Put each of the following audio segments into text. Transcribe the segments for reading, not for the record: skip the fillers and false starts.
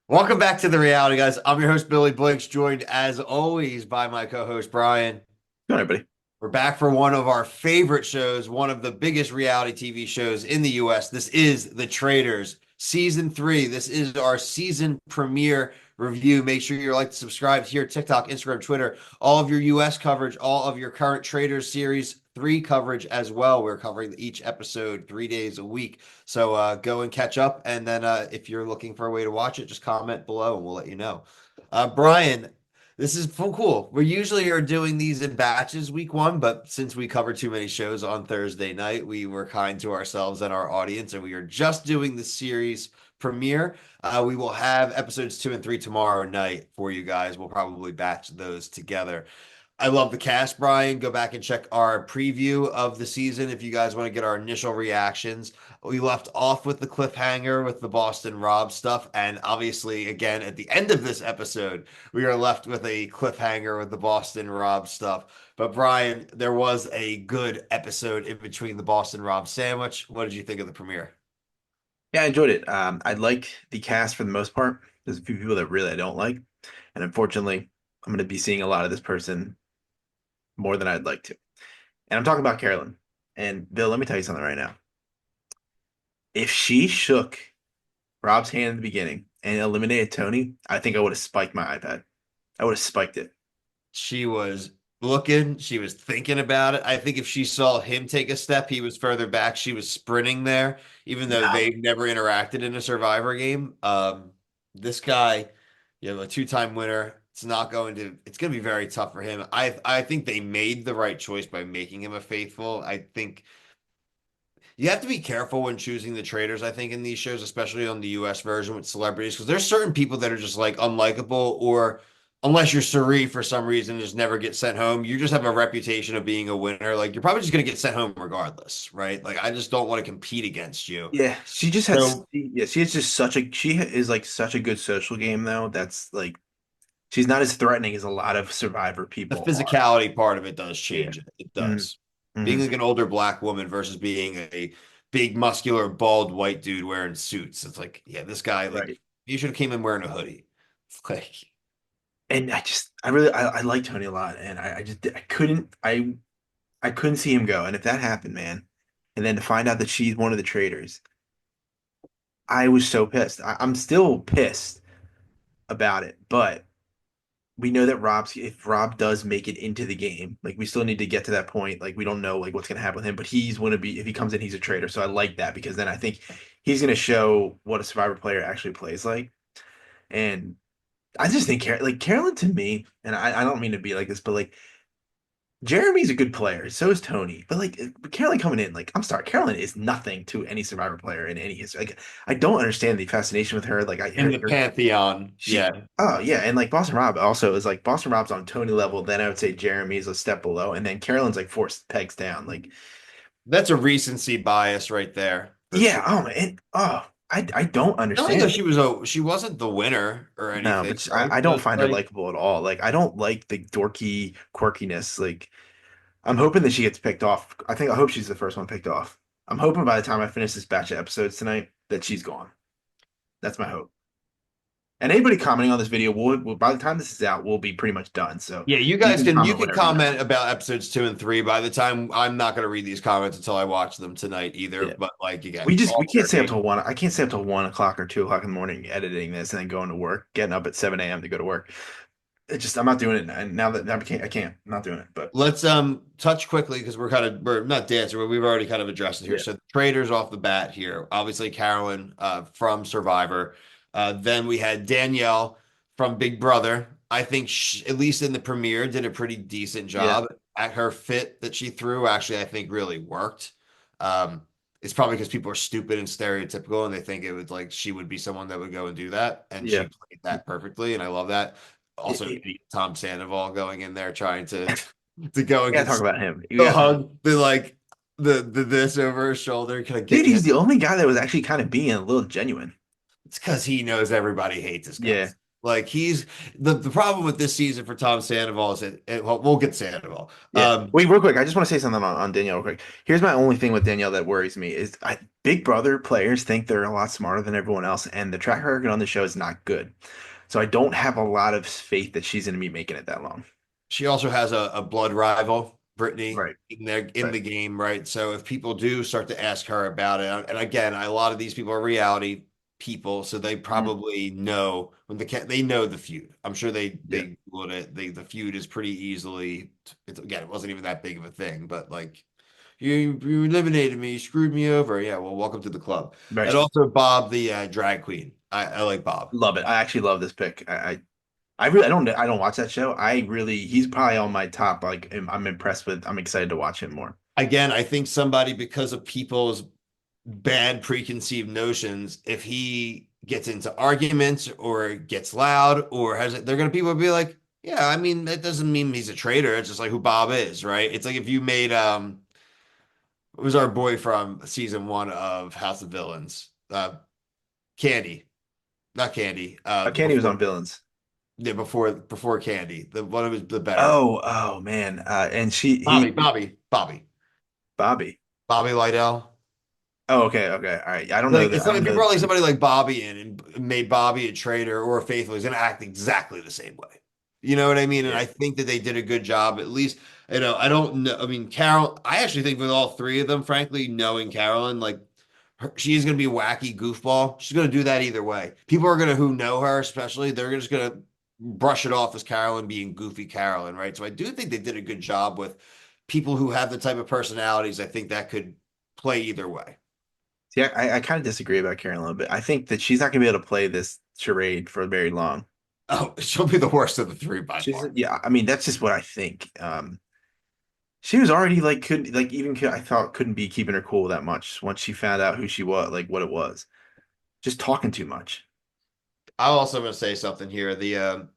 Welcome back to the Reality Guys. I'm your host, Billy Blinks, joined as always by my co-host, Brian. Go on, everybody. We're back for one of our favorite shows, one of the biggest reality TV shows in the US. This is The Traitors, Season 3. This is our season premiere review. Make sure you're like to subscribe here, TikTok, Instagram, Twitter, all of your US coverage, all of your current Traitors Series 3 coverage as well. We're covering each episode 3 days a week. So go and catch up. And then if you're looking for a way to watch it, just comment below and we'll let you know. Brian, this is cool. We usually are doing these in batches week one, but since we cover too many shows on Thursday night, we were kind to ourselves and our audience, and we are just doing the series premiere. We will have episodes 2 and 3 tomorrow night for you guys. We'll probably batch those together. I love the cast, Brian. Go back and check our preview of the season if you guys want to get our initial reactions. We left off with the cliffhanger with the Boston Rob stuff. And obviously, again, at the end of this episode, we are left with a cliffhanger with the Boston Rob stuff. But Brian, there was a good episode in between the Boston Rob sandwich. What did you think of the premiere? Yeah, I enjoyed it. I like the cast for the most part. There's a few people that really I don't like, and unfortunately, I'm going to be seeing a lot of this person more than I'd like to. And I'm talking about Carolyn. And Bill, let me tell you something right now. If she shook Rob's hand in the beginning and eliminated Tony, I think I would have spiked my iPad. I would have spiked it. She was looking, she was thinking about it. I think if she saw him take a step, he was further back. She was sprinting there, even though No. they've never interacted in a Survivor game. This guy, you know, a two-time winner. It's going to be very tough for him. I think they made the right choice by making him a faithful. I think you have to be careful when choosing the traitors, I think, in these shows, especially on the US version with celebrities, because there's certain people that are just like unlikable, or unless you're Suri for some reason, just never get sent home. You just have a reputation of being a winner. Like you're probably just gonna get sent home regardless, right? Like I just don't want to compete against you. Yeah, she just has. So Yeah, she is just such a. She is like such a good social game though. That's like she's not as threatening as a lot of Survivor the people are. physicality part of it does Yeah. change it. It Mm-hmm. does. Being Mm-hmm. like an older black woman versus being a big, muscular, bald white dude wearing suits. It's like, yeah, this guy, like, Right. you should have came in wearing a hoodie. It's like, And I really I like Tony a lot, and I just I couldn't see him go. And if that happened, man, and then to find out that she's one of the traitors, I was so pissed. I'm still pissed about it, but we know that if Rob does make it into the game, like we still need to get to that point. Like we don't know like what's gonna happen with him, but he's gonna be if he comes in, he's a traitor. So I like that because then I think he's gonna show what a Survivor player actually plays like. And I just think like Carolyn to me, and I don't mean to be like this, but like Jeremy's a good player, so is Tony. But like Carolyn coming in, like I'm sorry, Carolyn is nothing to any Survivor player in any history. Like I don't understand the fascination with her. Like in the pantheon. she, Yeah. oh yeah, and like Boston Rob also is like Boston Rob's on Tony level. Then I would say Jeremy's a step below, and then Carolyn's like four pegs down. Like That's a recency bias right there for yeah, sure. oh man, I don't Not only though understand. she wasn't the winner or No, anything, but right? I don't But find her like likable at all. Like I don't like the dorky quirkiness. Like I'm hoping that she gets picked off. I hope she's the first one picked off. I'm hoping by the time I finish this batch of episodes tonight that she's gone. That's my hope. And anybody commenting on this video will by the time this is out, we'll be pretty much done. So yeah, you can you comment can whatever you guys comment want. about episodes 2 and 3. By the time I'm not gonna read these comments until I watch them tonight either. Yeah. But like again, We all can't fair stay up game. till one. I can't stay up till 1 o'clock or 2 o'clock in the morning editing this and then going to work, getting up at 7 a.m. to go to work. It's just I'm not doing it. And now that I can't. I'm not doing it. But Let's touch quickly because we're not dancing, but we've already kind of addressed it here. yeah. So the traders off the bat here. Obviously Carolyn from Survivor. Then we had Danielle from Big Brother. I think at least in the premiere did a pretty decent Yeah. job at her fit that she threw. Actually, I think really worked. Um, it's probably because people are stupid and stereotypical and they think it would like she would be someone that would go and do that. And she Yeah. played that perfectly. And I love that. It, Also, it, Tom Sandoval going in there trying to go and you gotta get talk about him. You the gotta talk. hug, the like the this over his shoulder, kind of Dude, getting him. he's the only guy that was actually kind of being a little genuine. It's because he knows everybody hates his Yeah. guts. Like he's the problem with this season for Tom Sandoval is well, we'll get Sandoval. Yeah. Wait, real quick. I just want to say something on Danielle real quick. Here's my only thing with Danielle that worries me is Big Brother players think they're a lot smarter than everyone else, and the track record on the show is not good. So I don't have a lot of faith that she's going to be making it that long. She also has a blood rival, Brittany, Right. in Right. the game, right? So if people do start to ask her about it, and again, a lot of these people are reality people, so they Mhm. probably know when they know the feud. I'm sure Yeah. they would it. The feud is pretty easily. Again, it wasn't even that big of a thing, but like you eliminated me, you screwed me over. Yeah, well, welcome to the club. And Right. also Bob, the drag queen. I like Bob. Love it. I actually love this pick. I really I don't watch that show. I really he's probably on my top. Like I'm impressed with. I'm excited to watch him more. Again, I think somebody because of people's bad preconceived notions, if he gets into arguments or gets loud or has it, they're gonna people be like, yeah, I mean, that doesn't mean he's a traitor. It's just like who Bob is, right? It's like if you made what was our boy from season one of House of Villains? Candy, not Candy. Candy was on Villains. Yeah, before Candy, the one who was the better Oh man. And Bobby. Bobby Lydell. Oh, okay, okay. All right. I don't know Like that. it's I like don't if you know. brought like somebody like Bobby in and made Bobby a traitor or a faithful, he's gonna act exactly the same way. You know what I mean? And Yeah. I think that they did a good job. At least, I don't know. I mean, Carol, I actually think with all three of them, frankly, knowing Carolyn, like she's gonna be a wacky goofball. She's gonna do that either way. People are gonna who know her, especially, they're just gonna brush it off as Carolyn being goofy Carolyn, right? So I do think they did a good job with people who have the type of personalities. I think that could play either way. See, I kind of disagree about Karen a little bit. I think that she's not gonna be able to play this charade for very long. Oh, she'll be the worst of the three by She's far. yeah. I mean, that's just what I think. She was already like couldn't like even I thought couldn't be keeping her cool that much once she found out who she was, like what it was. Just talking too much. I'm also going to say something here. The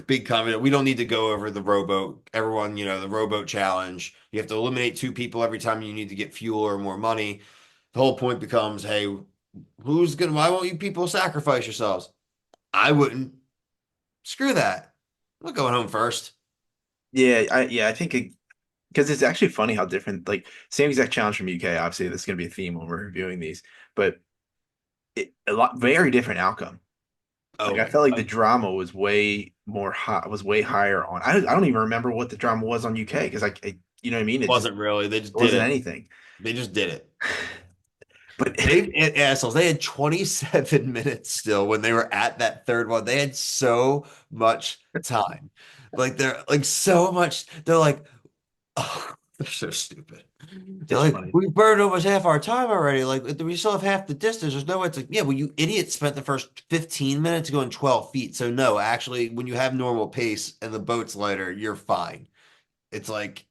big comment. We don't need to go over the rowboat. Everyone, the rowboat challenge. You have to eliminate two people every time you need to get fuel or more money. The whole point becomes, hey, who's gonna? Why won't you people sacrifice yourselves? I wouldn't. Screw that. I'm not going home first. Yeah, I think because it's actually funny how different like same exact challenge from UK. Obviously, this is gonna be a theme when we're reviewing these, but a lot very different outcome. Like Oh, I felt like the drama was way more hot, was way higher on. I don't even remember what the drama was on UK because you know what I mean. wasn't really. They just It did wasn't it. anything. They just did it. But They assholes. They had 27 minutes still when they were at that third one. They had so much time. Like they're like so much. They're like, oh, they're so stupid. They're just like, funny. we burned almost half our time already. Like we still have half the distance. There's no way. It's like, yeah, well, you idiots spent the first 15 minutes going 12 feet. So no, actually, when you have normal pace and the boat's lighter, you're fine. It's like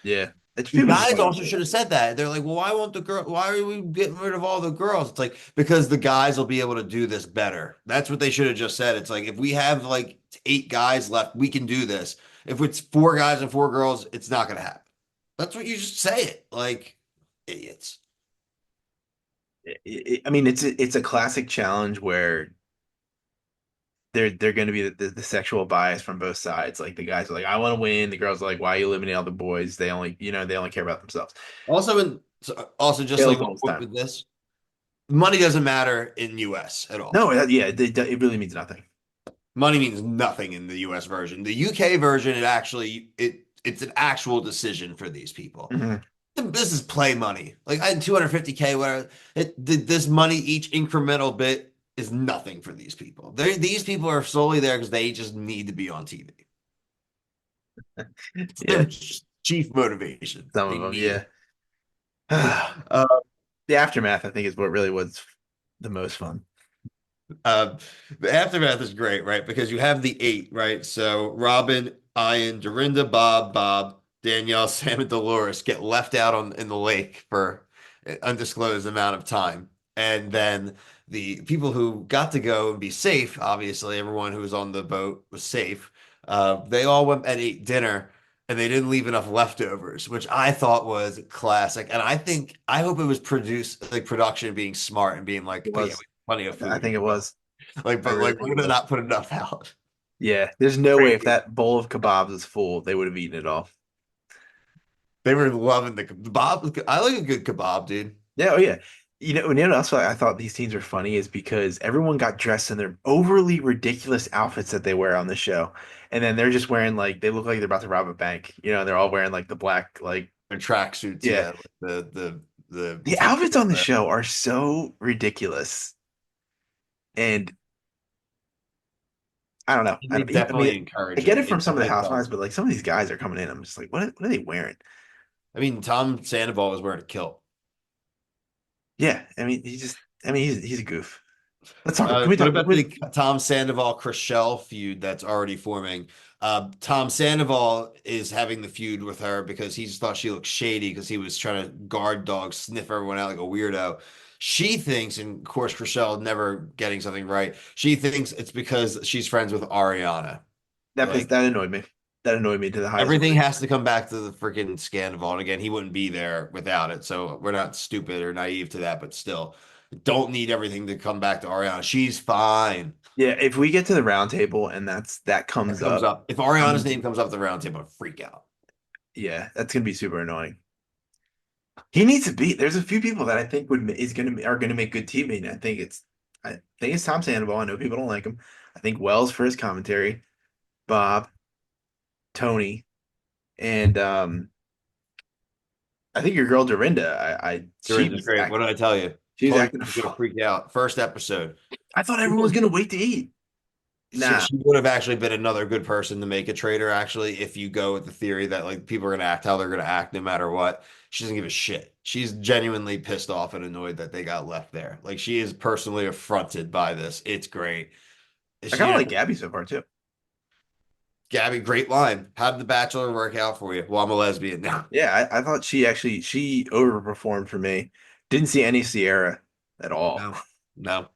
Yeah, it's the people just guys want also should have said that. They're like, well, why won't the girl? Why are we getting rid of all the girls? It's like because the guys will be able to do this better. That's what they should have just said. It's like if we have like 8 guys left, we can do this. If it's 4 guys and 4 girls, it's not going to happen. That's what you just say it like idiots. I mean, it's a classic challenge where they're going to be the sexual bias from both sides. Like the guys are like, I want to win. The girls are like, why are you eliminating all the boys? They only, they only care about themselves. Also, just like Tails one almost point time. with this, money doesn't matter in US at all. No, yeah, it really means nothing. Money means nothing in the US version. The UK version, it's an actual decision for these people. Mhm. This is play money. Like I had 250K, whatever. This money, each incremental bit is nothing for these people. These people are solely there because they just need to be on TV. It's Yeah, their chief motivation. some They of them, need yeah. it. The aftermath, I think, is what really was the most fun. Uh, the aftermath is great, right? Because you have the 8, right? So Robin, Ian, Dorinda, Bob, Danielle, Sam, and Dolores get left out in the lake for an undisclosed amount of time. And then the people who got to go and be safe, obviously, everyone who was on the boat was safe. They all went and ate dinner and they didn't leave enough leftovers, which I thought was classic. And I hope it was produced like production being smart and being like, It oh yeah, was. plenty of I food think here. it was. Like, I but really like think we're it gonna will. not put enough out. Yeah, there's no way if Crazy. that bowl of kebabs was full, they would have eaten it all. They were loving the kebab. I like a good kebab, dude. Yeah, oh yeah. You know what else I thought these teams were funny is because everyone got dressed in their overly ridiculous outfits that they wear on the show. And then they're just wearing like they look like they're about to rob a bank. They're all wearing like the black like Their tracksuits, yeah. yeah, like the The outfits on the tinfoil. show are so ridiculous. And I don't know. They I mean, definitely I encourage get it. it from It some of the definitely housewives, sells but it. like some of these guys are coming in. I'm just like, what are they wearing? I mean, Tom Sandoval was wearing a kilt. Yeah, I mean, he's a goof. Let's talk. Can we What talk? about the Tom Sandoval Chriselle feud that's already forming? Tom Sandoval is having the feud with her because he just thought she looked shady because he was trying to guard dog sniff everyone out like a weirdo. She thinks, and of course, Chriselle never getting something right. She thinks it's because she's friends with Ariana. Like That annoyed me. That annoyed me to the highest everything degree. has to come back to the freaking Scandival. And again, he wouldn't be there without it. So we're not stupid or naive to that, but still, don't need everything to come back to Ariana. She's fine. Yeah, if we get to the round table and that That comes comes up, up. If Ariana's I'm name comes up at the round table, I freak out. yeah, that's gonna be super annoying. He needs to be. There's a few people that I think would is gonna are gonna make good teammates. I think it's Tom Sandoval. I know people don't like him. I think Wells for his commentary, Bob, Tony, and I think your girl Dorinda. Dorinda's great. What did I tell you? She was Told you acting. she was gonna freak out. First episode. I thought everyone was gonna wait to eat. Nah. She would have actually been another good person to make a traitor, actually, if you go with the theory that like people are gonna act how they're gonna act no matter what. She doesn't give a shit. She's genuinely pissed off and annoyed that they got left there. Like she is personally affronted by this. It's great. I She, kind of like Gabby so far too. Gabby, great line. How did The Bachelor work out for you? Well, I'm a lesbian now. Yeah, I thought she overperformed for me. Didn't see any Sierra at all. No, no,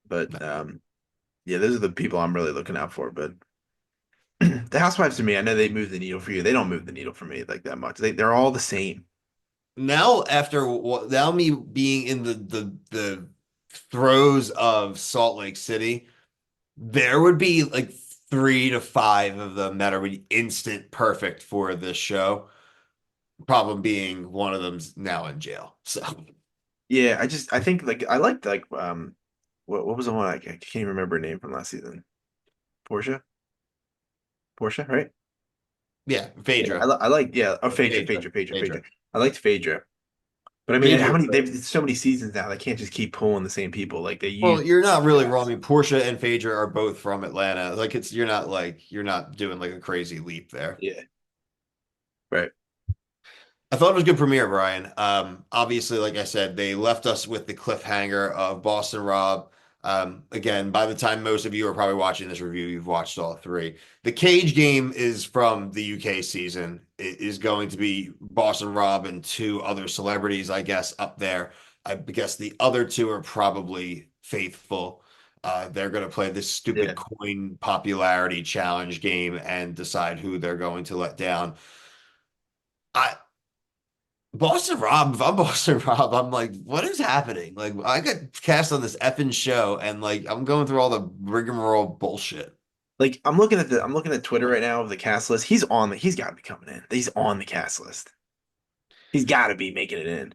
But no. yeah, those are the people I'm really looking out for. But the Housewives to me, I know they move the needle for you. They don't move the needle for me like that much. They're all the same. Now now me being in the throes of Salt Lake City, there would be like 3 to 5 of them that are instant perfect for this show. Problem being one of them's now in jail. So Yeah, I think like I liked like what was the one I can't even remember her name from last season. Portia, Portia, right? yeah, Yeah, Phaedra. I like yeah. Oh, Phaedra. Phaedra. Phaedra. I liked Phaedra. But I mean, how Phaedra. many? They've so many seasons now. They can't just keep pulling the same people. Like they use Well, you're not really wrong. I guys. mean, Portia and Phaedra are both from Atlanta. Like it's you're not doing like a crazy leap there. Yeah, right. I thought it was a good premiere, Brian. Obviously, like I said, they left us with the cliffhanger of Boston Rob. Again, by the time most of you are probably watching this review, you've watched all three. The cage game is from the UK season. It is going to be Boston Rob and 2 other celebrities, I guess, up there. I guess the other 2 are probably faithful. They're going to play this stupid Yeah. coin popularity challenge game and decide who they're going to let down. I Boston Rob, if I'm Boston Rob, I'm like, what is happening? Like, I got cast on this effing show, and like, I'm going through all the rigmarole bullshit. Like I'm looking at Twitter right now of the cast list. He's got to be coming in. He's on the cast list. He's got to be making it in.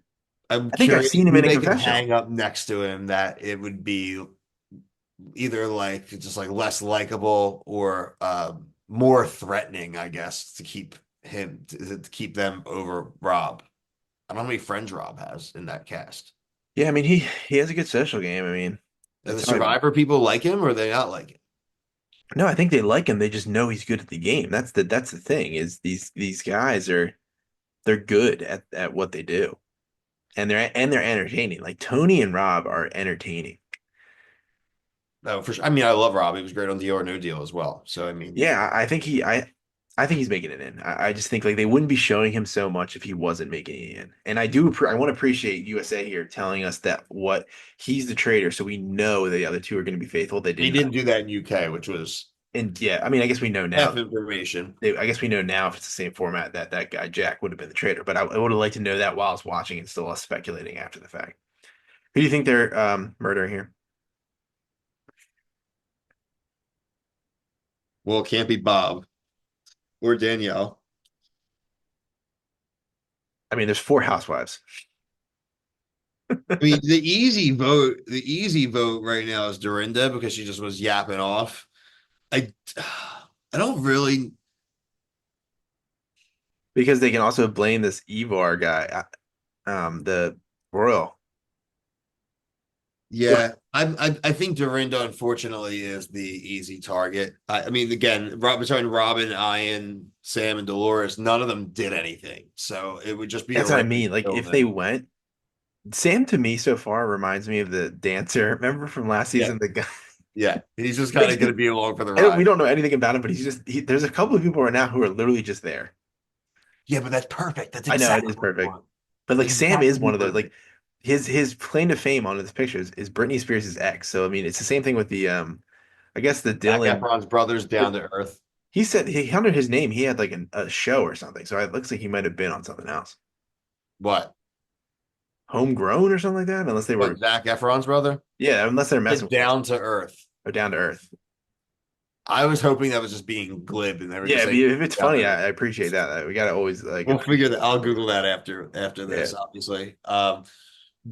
I'm I think I've curious seen him who in a they could confessional. hang up next to him that it would be either like just like less likable or more threatening, I guess, to keep to keep them over Rob. I don't know how many friends Rob has in that cast. Yeah, I mean he has a good social game. I mean, Do the that's how I, Survivor people like him or they not like him? no, I think they like him. They just know he's good at the game. That's the thing is these guys are they're good at what they do. And they're entertaining. Like Tony and Rob are entertaining. No, for sure. I mean, I love Rob. He was great on Deal or No Deal as well. So I mean, Yeah, I think he's making it in. I just think like they wouldn't be showing him so much if he wasn't making it in. And I want to appreciate USA here telling us that what he's the traitor, so we know the other 2 are going to be faithful. They he did not. didn't do that in UK, which was And yeah, I mean, I guess we know F now. information. I guess we know now if it's the same format that that guy Jack would have been the traitor. But I would have liked to know that while I was watching and still us speculating after the fact. Who do you think they're murdering here? Well, it can't be Bob or Danielle. I mean, there's four housewives. I mean, the easy vote right now is Dorinda because she just was yapping off. I, I don't really. Because they can also blame this Ivar guy, the royal. Ugh, Yeah, I think Dorinda unfortunately is the easy target. I mean, again, between Robin, Ian, Sam, and Dolores, none of them did anything, so it would just be a that's what I race mean. Like if they building. went, Sam to me so far reminds me of the dancer. Remember from last Yeah, season, the guy. yeah, he's just kind Like of going to be along for the we ride. don't know anything about him, but there's a couple of people right now who are literally just there. Yeah, but that's perfect. That's I know it exactly is what we perfect, want. but like Sam is Exactly one of those. Like perfect. his claim to fame on his pictures is Britney Spears' ex. So I mean, it's the same thing with the I guess the Zac Dylan. Efron's brothers down to earth. He said he under his name he had like a show or something. So it looks like he might have been on something else, What? homegrown or something like that. Unless they What? were, Zac Efron's brother? yeah, unless they're messing It's with him down to earth. or down to earth. I was hoping that was just being glib, and they were Yeah, just saying if it's down funny, to I appreciate earth. that. We gotta always We'll get figure that. I'll Google that after yeah. this, obviously.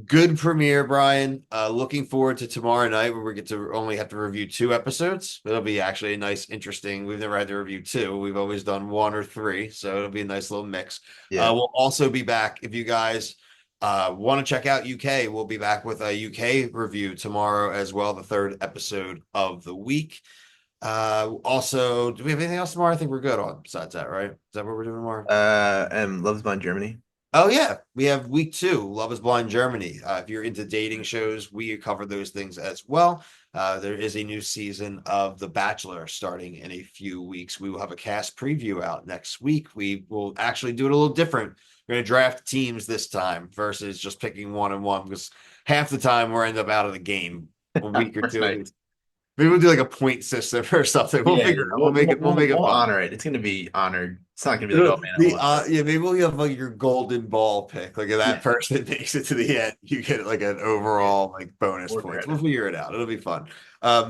Good premiere, Brian. Looking forward to tomorrow night where we get to only have to review two episodes. It'll be actually a nice, interesting. We've never had to review two. We've always done one or three, so it'll be a nice little mix. Yeah. We'll also be back if you guys want to check out UK. We'll be back with a UK review tomorrow as well, the third episode of the week. Also, do we have anything else tomorrow? I think we're good on besides that, right? Is that what we're doing tomorrow? And Love's Blind Germany. Oh yeah, we have week two, Love is Blind Germany. If you're into dating shows, we cover those things as well. There is a new season of The Bachelor starting in a few weeks. We will have a cast preview out next week. We will actually do it a little different. We're going to draft teams this time versus just picking one and one because half the time we're end up out of the game a week or That's two. nice. Maybe we'll do like a point system or something. We'll Yeah, figure it yeah. out. We'll make it We'll fun. honor it. It's gonna be honored. It's not gonna be like, oh man, I won. But Yeah, maybe we'll have like your golden ball pick. Like if that yeah, person makes it to the end, you get like an yeah, overall like bonus we'll figure points. it We'll out. figure it out. It'll be fun.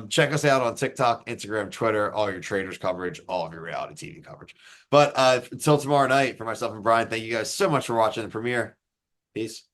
Check us out on TikTok, Instagram, Twitter, all your traders coverage, all of your reality TV coverage. But until tomorrow night, for myself and Brian, thank you guys so much for watching the premiere. Peace.